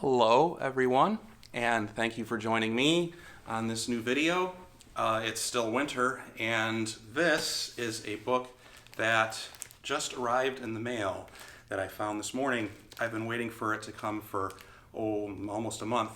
Hello everyone, and thank you for joining me on this new video. It's still winter, and this is a book that just arrived in the mail that I found this morning. I've been waiting for it to come for almost a month.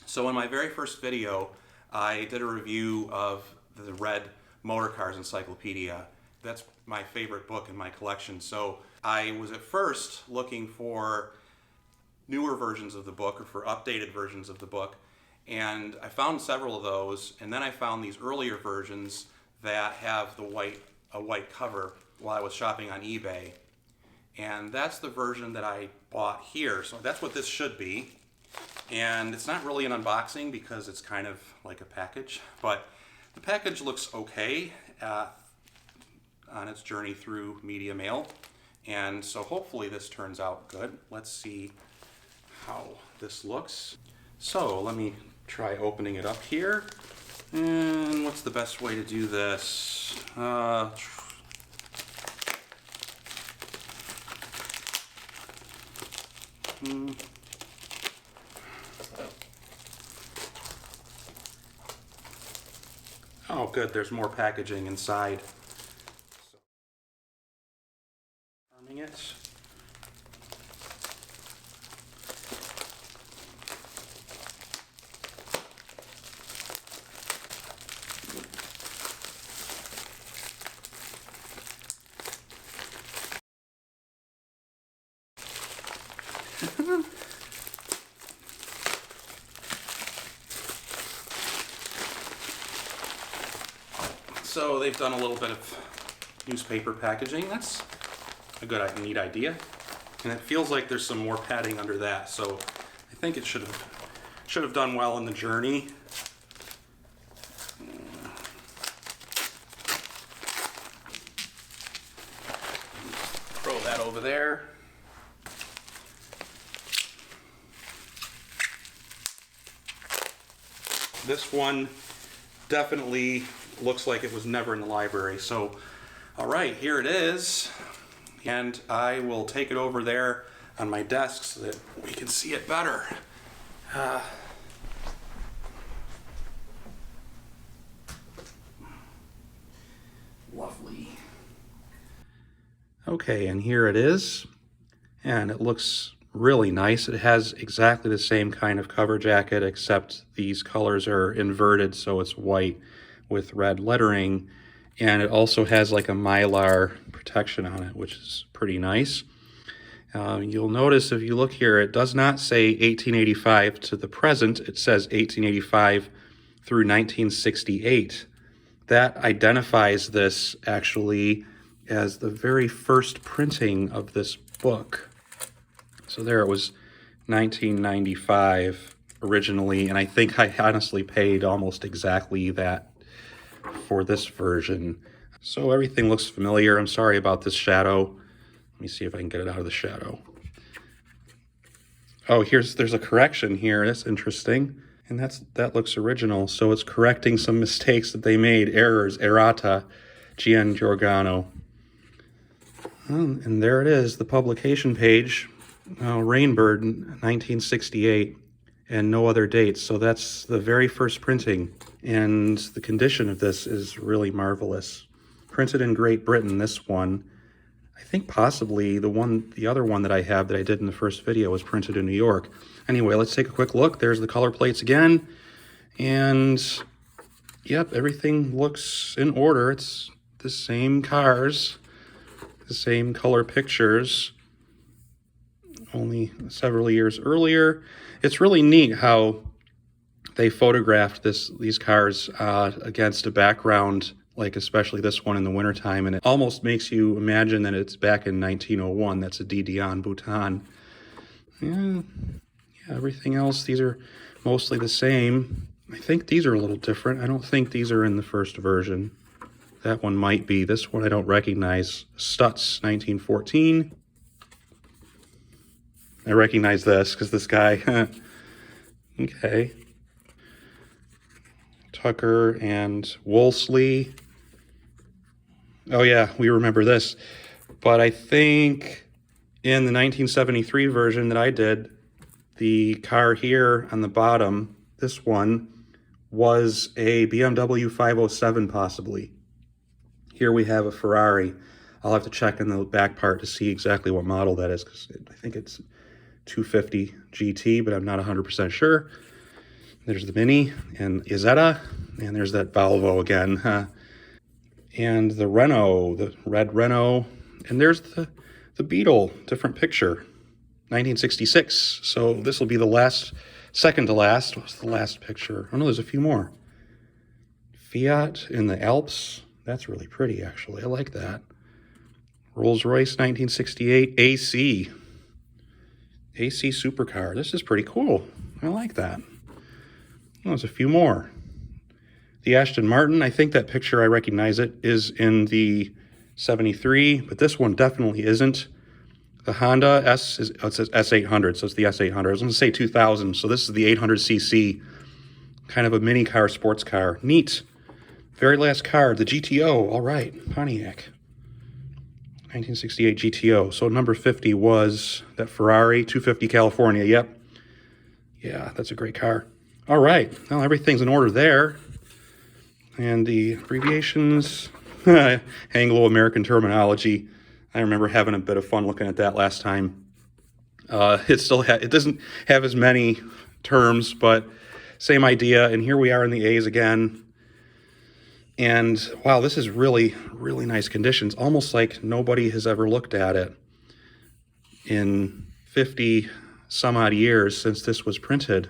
So in my very first video, I did a review of the red Motorcars encyclopedia. That's my favorite book in my collection. So I was at first looking for newer versions of the book or for updated versions of the book, and I found several of those, and then I found these earlier versions that have a white cover while I was shopping on eBay, and that's the version that I bought here. So that's what this should be, and it's not really an unboxing because it's kind of like a package, but the package looks okay on its journey through media mail, and so hopefully this turns out good. Let's see how this looks. So let me try opening it up here. And what's the best way to do this? Oh good, there's more packaging inside. So, arming it. So they've done a little bit of newspaper packaging. That's a neat idea. And it feels like there's some more padding under that, so I think it should have done well in the journey. Throw that over there. This one definitely looks like it was never in the library. So, all right, here it is. And I will take it over there on my desk so that we can see it better. Lovely. Okay, and here it is. And it looks really nice. It has exactly the same kind of cover jacket, except these colors are inverted, so it's white with red lettering, and it also has like a Mylar protection on it, which is pretty nice. You'll notice if you look here, it does not say 1885 to the present. It says 1885 through 1968. That identifies this actually as the very first printing of this book. So there it was, 1995 originally, and I think I honestly paid almost exactly that for this version. So everything looks familiar. I'm sorry about this shadow. Let me see if I can get it out of the shadow. Oh, there's a correction here. That's interesting. And that looks original. So it's correcting some mistakes that they made, errors, errata, Gian Giordano. And there it is, the publication page. Rainbird, 1968, and no other dates. So that's the very first printing, and the condition of this is really marvelous. Printed in Great Britain, this one. I think possibly the other one that I have that I did in the first video was printed in New York. Anyway, let's take a quick look. There's the color plates again, and yep, everything looks in order. It's the same cars, the same color pictures, only several years earlier. It's really neat how they photographed these cars against a background, like especially this one in the wintertime, and it almost makes you imagine that it's back in 1901. That's a Didion Bouton. Yeah, everything else, these are mostly the same. I think these are a little different. I don't think these are in the first version. That one might be. This one I don't recognize. Stutz, 1914. I recognize this because this guy, okay. Tucker and Wolseley. Oh yeah, we remember this. But I think in the 1973 version that I did, The car here on the bottom, this one, was a BMW 507 possibly. Here we have a Ferrari. I'll have to check in the back part to see exactly what model that is, because I think it's 250 GT, but I'm not 100% sure. There's the Mini and Isetta, and there's that Volvo again. Huh? And the Renault, the red Renault, and there's the Beetle, different picture, 1966. So this will be the last, second to last. What's the last picture? Oh no, there's a few more. Fiat in the Alps. That's really pretty, actually. I like that. Rolls-Royce, 1968. AC. AC supercar. This is pretty cool. I like that. Oh, there's a few more. The Aston Martin, I think that picture, I recognize it, is in the 73, but this one definitely isn't. The Honda it says S800, so it's the S800. I was going to say 2000, so this is the 800cc, kind of a mini car, sports car. Neat. Very last car, the GTO. All right, Pontiac. 1968 GTO. So number 50 was that Ferrari 250 California. Yep. Yeah, that's a great car. All right. Well, everything's in order there. And the abbreviations, Anglo-American terminology. I remember having a bit of fun looking at that last time. It doesn't have as many terms, but same idea. And here we are in the A's again. And wow, this is really, really nice conditions. Almost like nobody has ever looked at it in 50 some odd years since this was printed.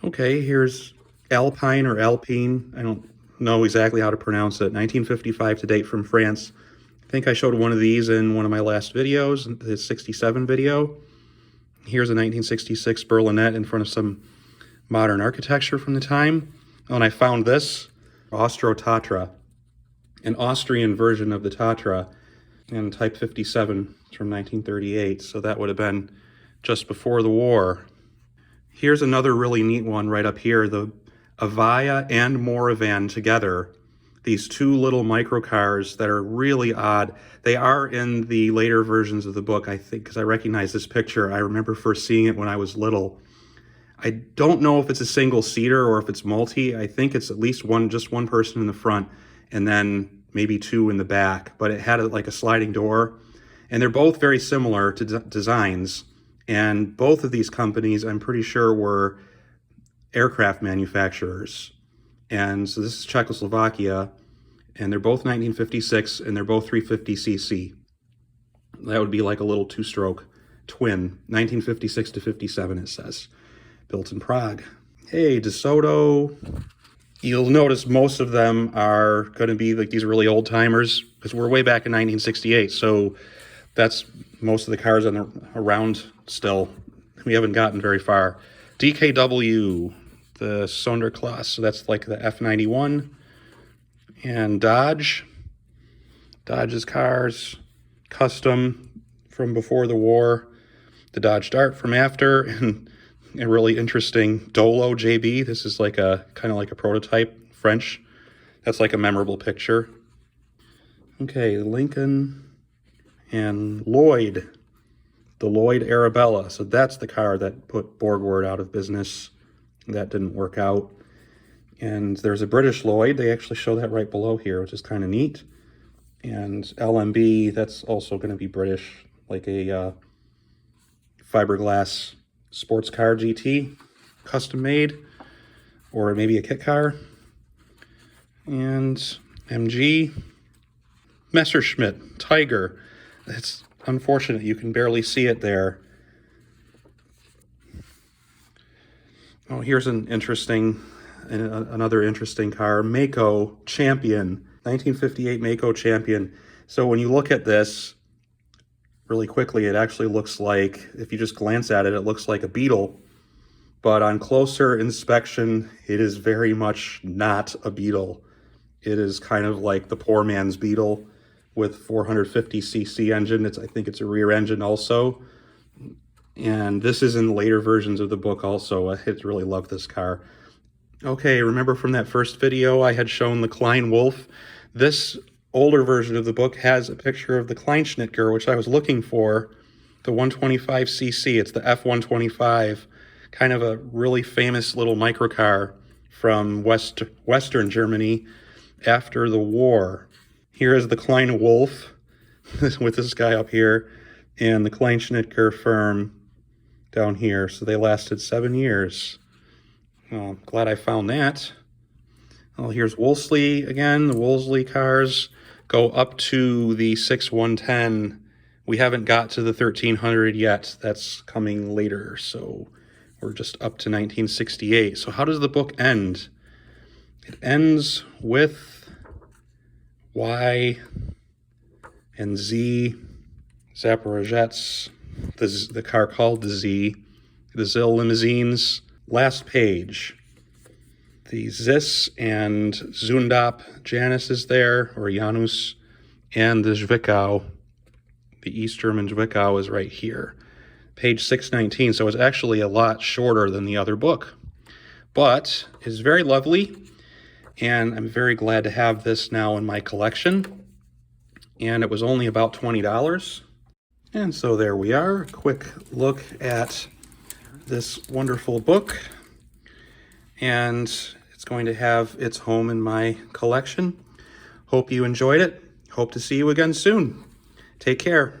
Okay, here's Alpine or Alpine. I don't know exactly how to pronounce it. 1955 to date from France. I think I showed one of these in one of my last videos, the 67 video. Here's a 1966 Berlinette in front of some modern architecture from the time. Oh, and I found this, Austro Tatra, an Austrian version of the Tatra, and Type 57 from 1938. So that would have been just before the war. Here's another really neat one right up here, the Avaya and Moravan together. These two little microcars that are really odd. They are in the later versions of the book, I think, because I recognize this picture. I remember first seeing it when I was little. I don't know if it's a single seater or if it's multi. I think it's at least just one person in the front and then maybe two in the back, but it had like a sliding door. And they're both very similar to designs. And both of these companies, I'm pretty sure, were aircraft manufacturers. And so this is Czechoslovakia, and they're both 1956, and they're both 350cc. That would be like a little two-stroke twin, 1956 to 57, it says. Built in Prague. Hey, DeSoto. You'll notice most of them are going to be like these really old timers, because we're way back in 1968, so that's most of the cars around still. We haven't gotten very far. DKW, the Sonderklasse, so that's like the F91. And Dodge. Dodge's cars, custom from before the war. The Dodge Dart from after, and a really interesting Dolo JB. This is like a kind of like a prototype, French. That's like a memorable picture. Okay, Lincoln and Lloyd, the Lloyd Arabella. So that's the car that put Borgward out of business. That didn't work out. And there's a British Lloyd. They actually show that right below here, which is kind of neat. And LMB, that's also going to be British, like a fiberglass sports car GT, custom made, or maybe a kit car. And MG, Messerschmitt, Tiger. It's unfortunate you can barely see it there. Oh, here's another interesting car, Mako Champion, 1958 Mako Champion. So when you look at this really quickly, it actually looks like, if you just glance at it, it looks like a Beetle. But on closer inspection, it is very much not a Beetle. It is kind of like the poor man's Beetle with 450cc engine. I think it's a rear engine also. And this is in later versions of the book also. I really love this car. Okay, remember from that first video I had shown the Klein Wolf? This older version of the book has a picture of the Kleinschnittger, which I was looking for, the 125cc. It's the F-125, kind of a really famous little microcar from Western Germany after the war. Here is the Kleine Wolf with this guy up here, and the Kleinschnitger firm down here. So they lasted 7 years. Well, glad I found that. Well, here's Wolseley again. The Wolseley cars go up to the 6110. We haven't got to the 1300 yet. That's coming later. So we're just up to 1968. So how does the book end? It ends with Y and Z, Zaporozhets, the car called the Z, the Zill limousines. Last page. The Zis and Zundap Janus is there, or Janus, and the Zwickau, the East German Zwickau, is right here. Page 619, so it's actually a lot shorter than the other book. But it's very lovely, and I'm very glad to have this now in my collection. And it was only about $20. And so there we are, a quick look at this wonderful book. And it's going to have its home in my collection. Hope you enjoyed it. Hope to see you again soon. Take care.